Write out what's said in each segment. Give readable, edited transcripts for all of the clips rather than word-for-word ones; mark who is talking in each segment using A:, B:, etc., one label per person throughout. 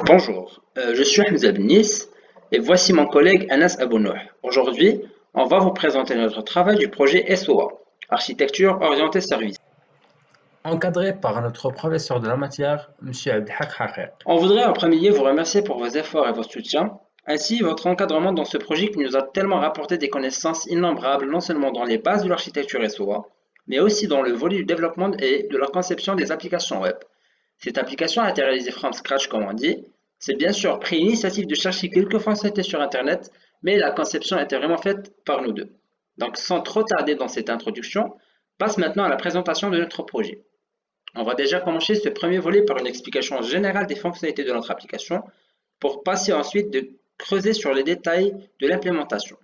A: Bonjour, je suis Hamza Benis et voici mon collègue Anas Abounoh. Aujourd'hui, on va vous présenter notre travail du projet SOA, Architecture orientée service, encadré par notre professeur de la matière, M. Abdelhak Haqiq. On voudrait en premier lieu vous remercier pour vos efforts et votre soutien, ainsi votre encadrement dans ce projet qui nous a tellement rapporté des connaissances innombrables non seulement dans les bases de l'architecture SOA, mais aussi dans le volet du développement et de la conception des applications web. Cette application a été réalisée from scratch comme on dit. C'est bien sûr pris l'initiative de chercher quelques fonctionnalités sur Internet, mais la conception était vraiment faite par nous deux. Donc sans trop tarder dans cette introduction, passe maintenant à la présentation de notre projet. On va déjà commencer ce premier volet par une explication générale des fonctionnalités de notre application, pour passer ensuite de creuser sur les détails de l'implémentation.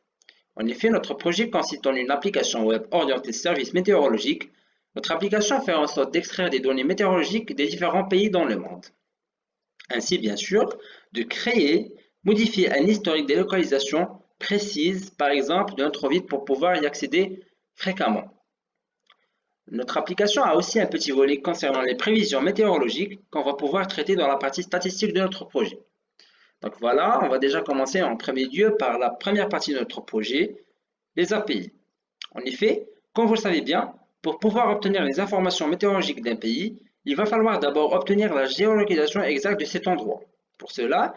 A: En effet, notre projet consiste en une application web orientée services météorologiques. Notre application fait en sorte d'extraire des données météorologiques des différents pays dans le monde. Ainsi, bien sûr, de créer, modifier un historique des localisations précises, par exemple de notre ville pour pouvoir y accéder fréquemment. Notre application a aussi un petit volet concernant les prévisions météorologiques qu'on va pouvoir traiter dans la partie statistique de notre projet. Donc voilà, on va déjà commencer en premier lieu par la première partie de notre projet, les API. En effet, comme vous le savez bien, pour pouvoir obtenir les informations météorologiques d'un pays, il va falloir d'abord obtenir la géolocalisation exacte de cet endroit. Pour cela,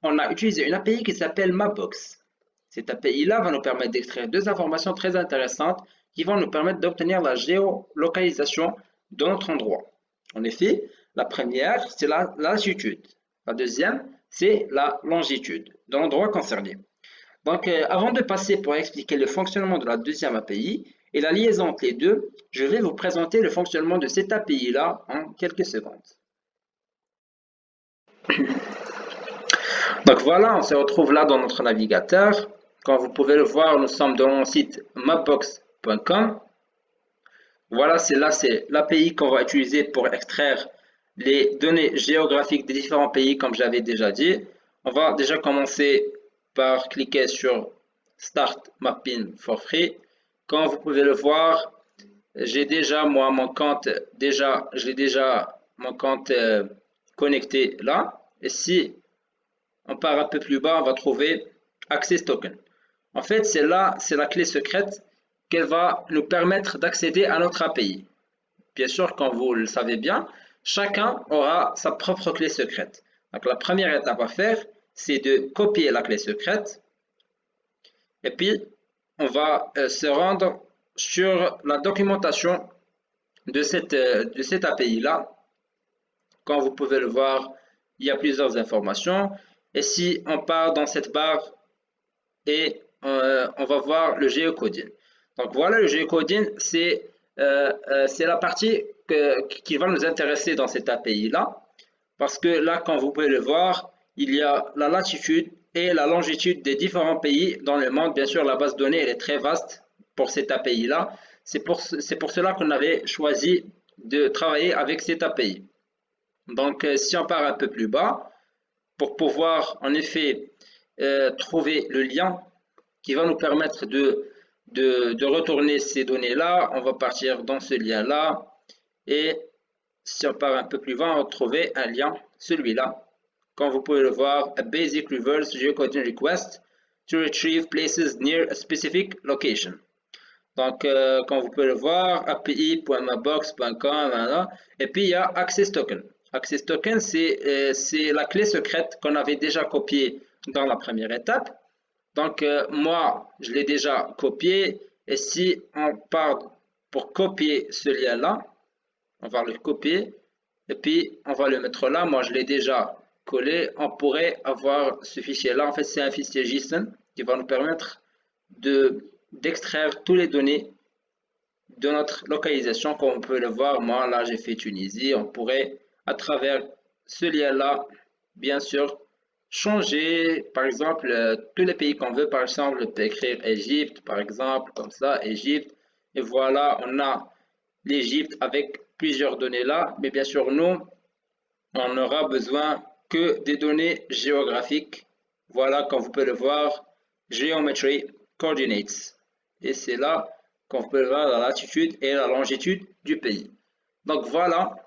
A: on a utilisé une API qui s'appelle Mapbox. Cette API-là va nous permettre d'extraire deux informations très intéressantes qui vont nous permettre d'obtenir la géolocalisation de notre endroit. En effet, la première, c'est la latitude. La deuxième, c'est la longitude de l'endroit concerné. Donc, avant de passer pour expliquer le fonctionnement de la deuxième API et la liaison entre les deux, je vais vous présenter le fonctionnement de cette API-là en quelques secondes. Donc voilà, on se retrouve là dans notre navigateur. Comme vous pouvez le voir, nous sommes dans le site mapbox.com. Voilà, c'est l'API qu'on va utiliser pour extraire les données géographiques des différents pays, comme j'avais déjà dit. On va déjà commencer par cliquer sur Start Mapping for Free. Comme vous pouvez le voir, j'ai déjà moi mon compte connecté là. Et si on part un peu plus bas, on va trouver Access Token. En fait, c'est la clé secrète qu'elle va nous permettre d'accéder à notre API. Bien sûr, comme vous le savez bien, chacun aura sa propre clé secrète. Donc la première étape à faire, c'est de copier la clé secrète. Et puis, on va se rendre sur la documentation de cette API-là. Comme vous pouvez le voir, il y a plusieurs informations. Et si on part dans cette barre et on va voir le geocoding. Donc voilà, le geocoding, c'est la partie qui va nous intéresser dans cette API-là. Parce que là, comme vous pouvez le voir, il y a la latitude et la longitude des différents pays dans le monde. Bien sûr, la base de données elle est très vaste pour cette API-là. C'est pour cela qu'on avait choisi de travailler avec cette API. Donc, si on part un peu plus bas, pour pouvoir en effet trouver le lien qui va nous permettre de retourner ces données-là, on va partir dans ce lien-là. Et si on part un peu plus bas, on va trouver un lien, celui-là. Comme vous pouvez le voir, a basic reverse geocoding request to retrieve places near a specific location. Donc, comme vous pouvez le voir, api.mapbox.com, voilà. Et puis il y a Access Token. Access Token, c'est la clé secrète qu'on avait déjà copiée dans la première étape. Donc, moi, je l'ai déjà copié. Et si on part pour copier ce lien-là, on va le copier et puis on va le mettre là. Moi, je l'ai déjà collé. On pourrait avoir ce fichier-là. En fait, c'est un fichier JSON qui va nous permettre d'extraire toutes les données de notre localisation. Comme on peut le voir, moi, là, j'ai fait Tunisie. On pourrait, à travers ce lien-là, bien sûr, changer, par exemple, tous les pays qu'on veut. Par exemple, on peut écrire Égypte, par exemple, comme ça, Égypte. Et voilà, on a l'Égypte avec plusieurs données là, mais bien sûr, nous, on n'aura besoin que des données géographiques. Voilà, comme vous pouvez le voir, Geometry Coordinates. Et c'est là qu'on peut voir la latitude et la longitude du pays. Donc voilà,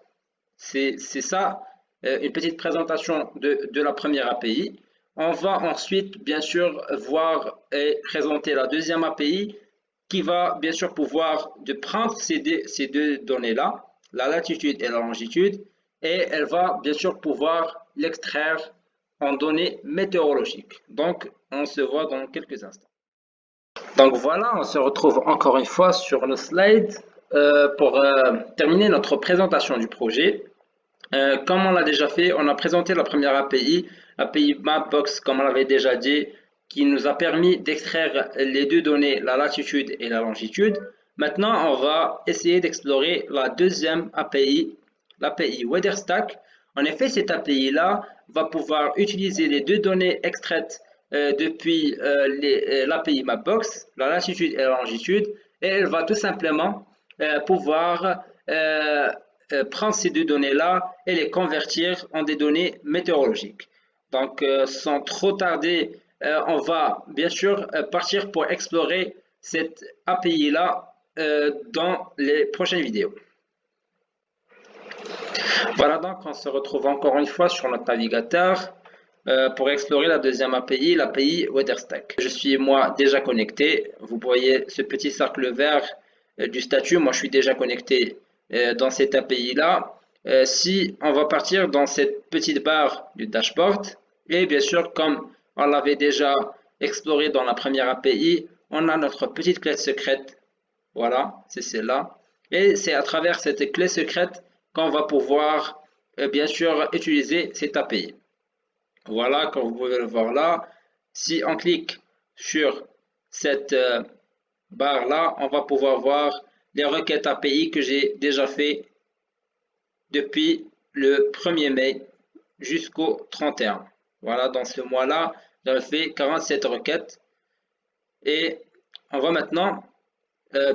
A: c'est ça une petite présentation de la première API. On va ensuite, bien sûr, voir et présenter la deuxième API qui va, bien sûr, pouvoir de prendre ces deux données-là, la latitude et la longitude, et elle va, bien sûr, pouvoir l'extraire en données météorologiques. Donc, on se voit dans quelques instants. Donc voilà, on se retrouve encore une fois sur le slide pour terminer notre présentation du projet. Comme on l'a déjà fait, on a présenté la première API, l'API Mapbox, comme on l'avait déjà dit, qui nous a permis d'extraire les deux données, la latitude et la longitude. Maintenant, on va essayer d'explorer la deuxième API, l'API WeatherStack. En effet, cette API-là va pouvoir utiliser les deux données extraites depuis l'API Mapbox, la latitude et la longitude, et elle va tout simplement pouvoir prendre ces deux données-là et les convertir en des données météorologiques. Donc, sans trop tarder, on va bien sûr partir pour explorer cette API-là dans les prochaines vidéos. Voilà, donc on se retrouve encore une fois sur notre navigateur pour explorer la deuxième API, l'API WeatherStack. Je suis moi déjà connecté. Vous voyez ce petit cercle vert du statut. Moi, je suis déjà connecté dans cette API-là. Si on va partir dans cette petite barre du dashboard, et bien sûr, comme on l'avait déjà exploré dans la première API, on a notre petite clé secrète. Voilà, c'est celle-là. Et c'est à travers cette clé secrète qu'on va pouvoir, bien sûr, utiliser cette API. Voilà, comme vous pouvez le voir là, si on clique sur cette barre-là, on va pouvoir voir les requêtes API que j'ai déjà fait depuis le 1er mai jusqu'au 31. Voilà, dans ce mois-là, j'avais fait 47 requêtes. Et on va maintenant,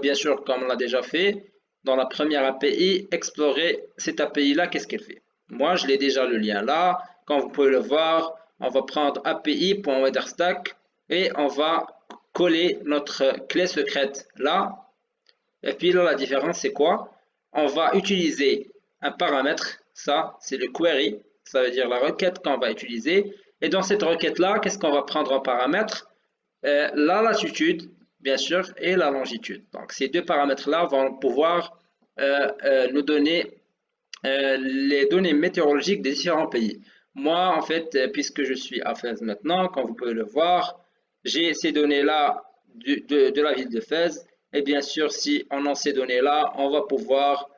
A: bien sûr, comme on l'a déjà fait, dans la première API, explorer cette API-là, qu'est-ce qu'elle fait. Moi, je l'ai déjà le lien là. Comme vous pouvez le voir, on va prendre API.WeatherStack et on va coller notre clé secrète là. Et puis là, la différence, c'est quoi? On va utiliser un paramètre. Ça, c'est le query. Ça veut dire la requête qu'on va utiliser. Et dans cette requête-là, qu'est-ce qu'on va prendre en paramètre? La latitude, bien sûr, et la longitude. Donc, ces deux paramètres-là vont pouvoir nous donner les données météorologiques des différents pays. Moi, en fait, puisque je suis à Fès maintenant, comme vous pouvez le voir, j'ai ces données-là de la ville de Fès. Et bien sûr, si on a ces données-là, on va pouvoir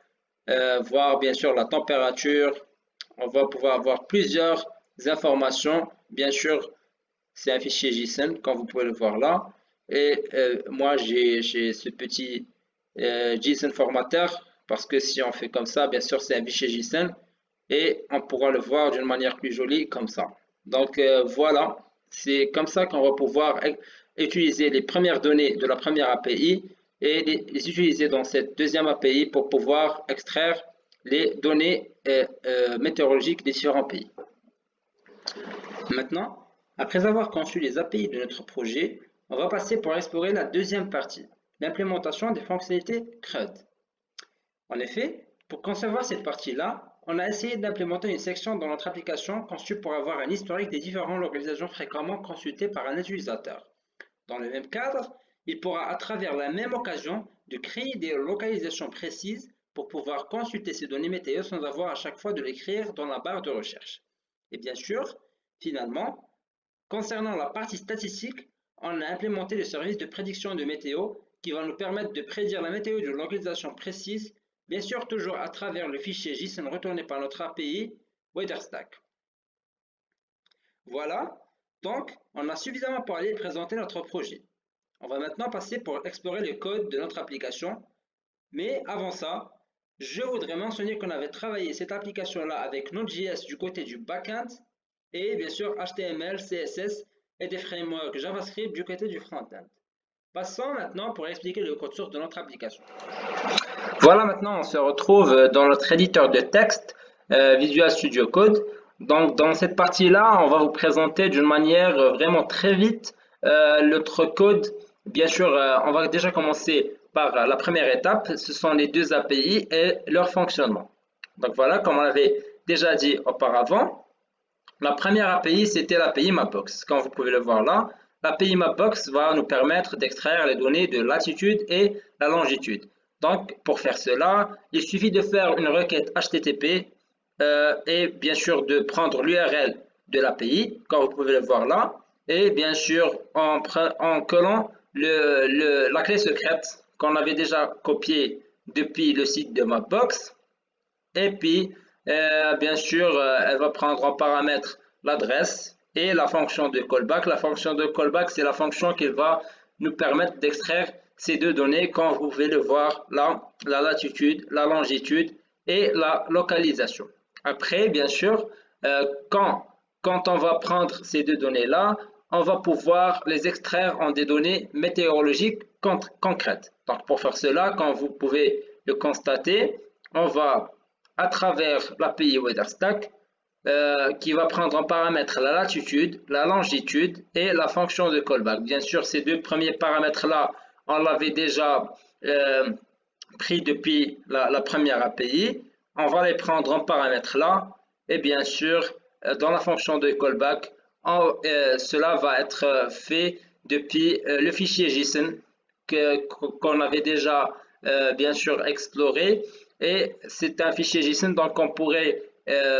A: voir bien sûr la température. On va pouvoir avoir plusieurs informations. Bien sûr, c'est un fichier JSON, comme vous pouvez le voir là. Et moi, j'ai ce petit JSON formateur, parce que si on fait comme ça, bien sûr, c'est un fichier JSON. Et on pourra le voir d'une manière plus jolie, comme ça. Donc, voilà, c'est comme ça qu'on va pouvoir utiliser les premières données de la première API et les utiliser dans cette deuxième API pour pouvoir extraire les données météorologiques des différents pays. Maintenant, après avoir conçu les API de notre projet, on va passer pour explorer la deuxième partie, l'implémentation des fonctionnalités CRUD. En effet, pour concevoir cette partie-là, on a essayé d'implémenter une section dans notre application conçue pour avoir un historique des différentes localisations fréquemment consultées par un utilisateur. Dans le même cadre, il pourra à travers la même occasion de créer des localisations précises pour pouvoir consulter ces données météo sans avoir à chaque fois de l'écrire dans la barre de recherche. Et bien sûr, finalement, concernant la partie statistique, on a implémenté le service de prédiction de météo qui va nous permettre de prédire la météo d'une localisation précise, bien sûr toujours à travers le fichier JSON retourné par notre API WeatherStack. Voilà, donc on a suffisamment parlé et présenté notre projet. On va maintenant passer pour explorer le code de notre application, mais avant ça, je voudrais mentionner qu'on avait travaillé cette application-là avec Node.js du côté du backend et bien sûr HTML, CSS et des frameworks JavaScript du côté du front-end. Passons maintenant pour expliquer le code source de notre application. Voilà, maintenant on se retrouve dans notre éditeur de texte Visual Studio Code. Donc dans cette partie-là, on va vous présenter d'une manière vraiment très vite notre code. Bien sûr, on va déjà commencer par la première étape, ce sont les deux API et leur fonctionnement. Donc voilà, comme on l'avait déjà dit auparavant, la première API, c'était l'API Mapbox. Comme vous pouvez le voir là, l'API Mapbox va nous permettre d'extraire les données de latitude et la longitude. Donc, pour faire cela, il suffit de faire une requête HTTP et bien sûr de prendre l'URL de l'API, comme vous pouvez le voir là, et bien sûr en collant la clé secrète qu'on avait déjà copiée depuis le site de Mapbox. Et puis, bien sûr, elle va prendre en paramètre l'adresse et la fonction de callback. La fonction de callback, c'est la fonction qui va nous permettre d'extraire ces deux données, comme vous pouvez le voir là, la latitude, la longitude et la localisation. Après, bien sûr, quand on va prendre ces deux données-là, on va pouvoir les extraire en des données météorologiques concrètes. Donc, pour faire cela, comme vous pouvez le constater, on va à travers l'API WeatherStack qui va prendre en paramètre la latitude, la longitude et la fonction de callback. Bien sûr, ces deux premiers paramètres-là, on l'avait déjà pris depuis la première API. On va les prendre en paramètre là et bien sûr, dans la fonction de callback, cela va être fait depuis le fichier JSON qu'on avait déjà bien sûr exploré. Et c'est un fichier JSON, donc on pourrait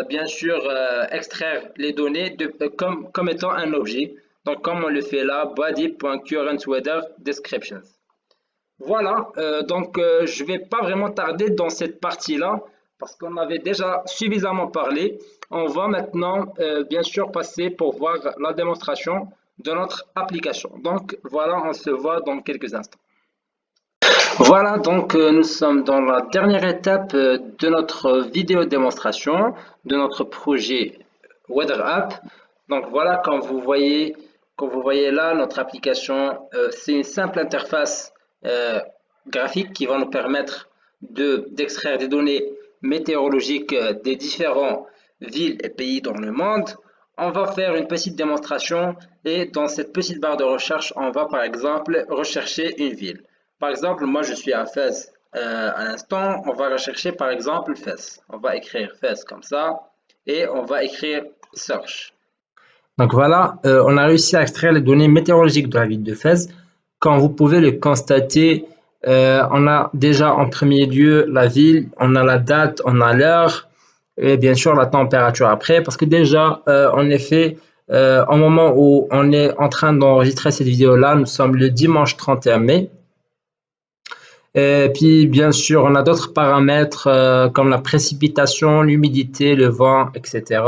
A: bien sûr extraire les données comme étant un objet. Donc comme on le fait là, body.currentWeatherDescriptions. Voilà, donc je ne vais pas vraiment tarder dans cette partie-là parce qu'on avait déjà suffisamment parlé. On va maintenant bien sûr passer pour voir la démonstration de notre application. Donc voilà, on se voit dans quelques instants. Voilà, donc nous sommes dans la dernière étape de notre vidéo démonstration de notre projet Weather App. Donc voilà, comme vous voyez là, notre application, c'est une simple interface graphique qui va nous permettre d'extraire des données météorologiques des différentes villes et pays dans le monde. On va faire une petite démonstration et dans cette petite barre de recherche, on va par exemple rechercher une ville. Par exemple, moi je suis à Fès à l'instant, on va rechercher par exemple Fès. On va écrire Fès comme ça et on va écrire search. Donc voilà, on a réussi à extraire les données météorologiques de la ville de Fès. Comme vous pouvez le constater, on a déjà en premier lieu la ville, on a la date, on a l'heure et bien sûr la température après. Parce que déjà, en effet, au moment où on est en train d'enregistrer cette vidéo-là, nous sommes le dimanche 31 mai. Et puis, bien sûr, on a d'autres paramètres comme la précipitation, l'humidité, le vent, etc.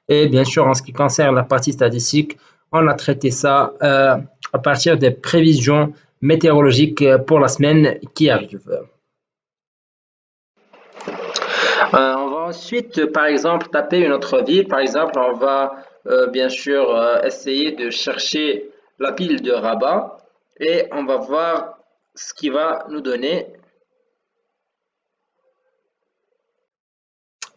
A: Et bien sûr, en ce qui concerne la partie statistique, on a traité ça à partir des prévisions météorologiques pour la semaine qui arrive. On va ensuite, par exemple, taper une autre ville. Par exemple, on va bien sûr essayer de chercher la ville de Rabat et on va voir ce qui va nous donner.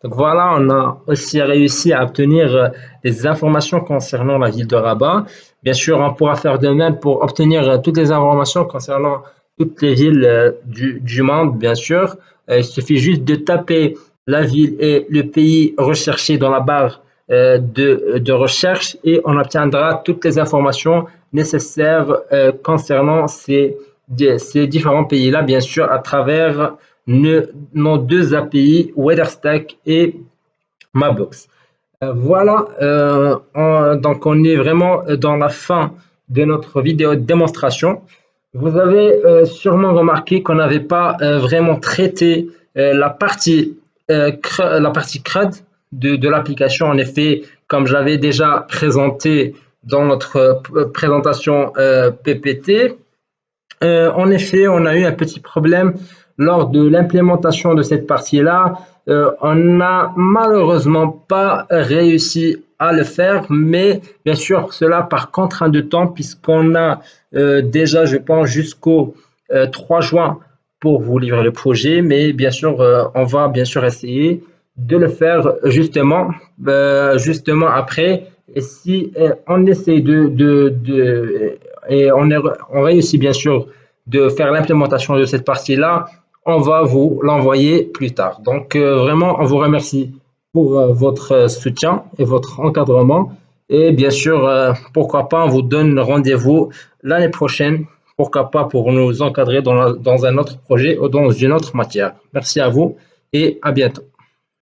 A: Donc voilà, on a aussi réussi à obtenir des informations concernant la ville de Rabat. Bien sûr, on pourra faire de même pour obtenir toutes les informations concernant toutes les villes du monde, bien sûr. Il suffit juste de taper la ville et le pays recherché dans la barre de recherche et on obtiendra toutes les informations nécessaires concernant ces différents pays-là, bien sûr, à travers nos deux API, WeatherStack et Mapbox. Voilà, donc on est vraiment dans la fin de notre vidéo de démonstration. Vous avez sûrement remarqué qu'on n'avait pas vraiment traité la partie CRUD de l'application. En effet, comme j'avais déjà présenté dans notre présentation PPT, en effet, on a eu un petit problème lors de l'implémentation de cette partie-là. On n'a malheureusement pas réussi à le faire, mais bien sûr, cela par contrainte de temps, puisqu'on a déjà, je pense, jusqu'au 3 juin pour vous livrer le projet, mais bien sûr, on va bien sûr essayer de le faire justement après. Et si on essaie et on réussit bien sûr de faire l'implémentation de cette partie-là, on va vous l'envoyer plus tard. Donc vraiment, on vous remercie pour votre soutien et votre encadrement. Et bien sûr, pourquoi pas, on vous donne rendez-vous l'année prochaine, pourquoi pas pour nous encadrer dans un autre projet ou dans une autre matière. Merci à vous et à bientôt.